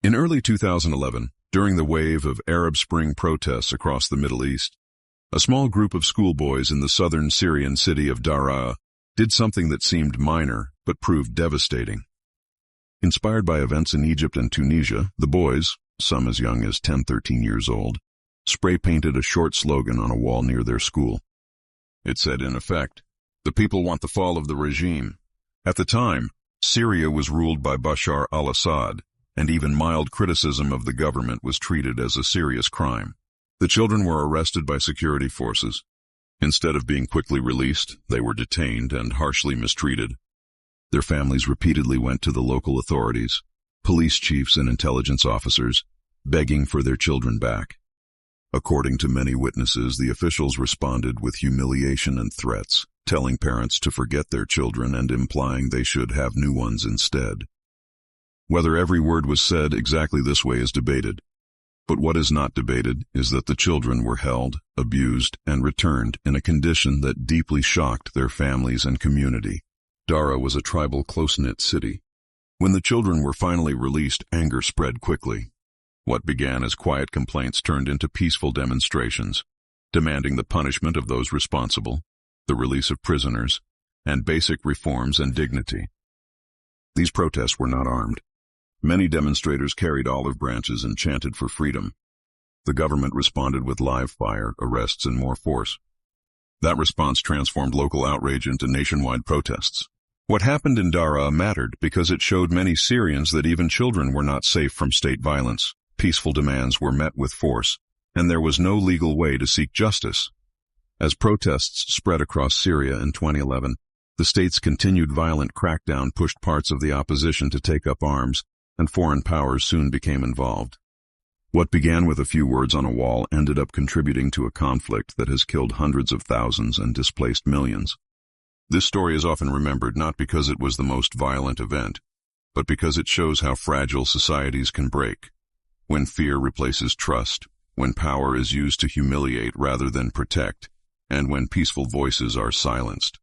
In early 2011, during the wave of Arab Spring protests across the Middle East, a small group of schoolboys in the southern Syrian city of Daraa did something that seemed minor but proved devastating. Inspired by events in Egypt and Tunisia, the boys, some as young as 10-13 years old, spray-painted a short slogan on a wall near their school. It said, in effect, "The people want the fall of the regime." At the time, Syria was ruled by Bashar al-Assad, and even mild criticism of the government was treated as a serious crime. The children were arrested by security forces. Instead of being quickly released, they were detained and harshly mistreated. Their families repeatedly went to the local authorities, police chiefs and intelligence officers, begging for their children back. According to many witnesses, the officials responded with humiliation and threats, telling parents to forget their children and implying they should have new ones instead. Whether every word was said exactly this way is debated, but what is not debated is that the children were held, abused, and returned in a condition that deeply shocked their families and community. Daraa was a tribal, close-knit city. When the children were finally released, anger spread quickly. What began as quiet complaints turned into peaceful demonstrations, demanding the punishment of those responsible, the release of prisoners, and basic reforms and dignity. These protests were not armed. Many demonstrators carried olive branches and chanted for freedom. The government responded with live fire, arrests, and more force. That response transformed local outrage into nationwide protests. What happened in Daraa mattered because it showed many Syrians that even children were not safe from state violence. Peaceful demands were met with force, and there was no legal way to seek justice. As protests spread across Syria in 2011, the state's continued violent crackdown pushed parts of the opposition to take up arms, and foreign powers soon became involved. What began with a few words on a wall ended up contributing to a conflict that has killed hundreds of thousands and displaced millions. This story is often remembered not because it was the most violent event, but because it shows how fragile societies can break. When fear replaces trust, when power is used to humiliate rather than protect, and when peaceful voices are silenced.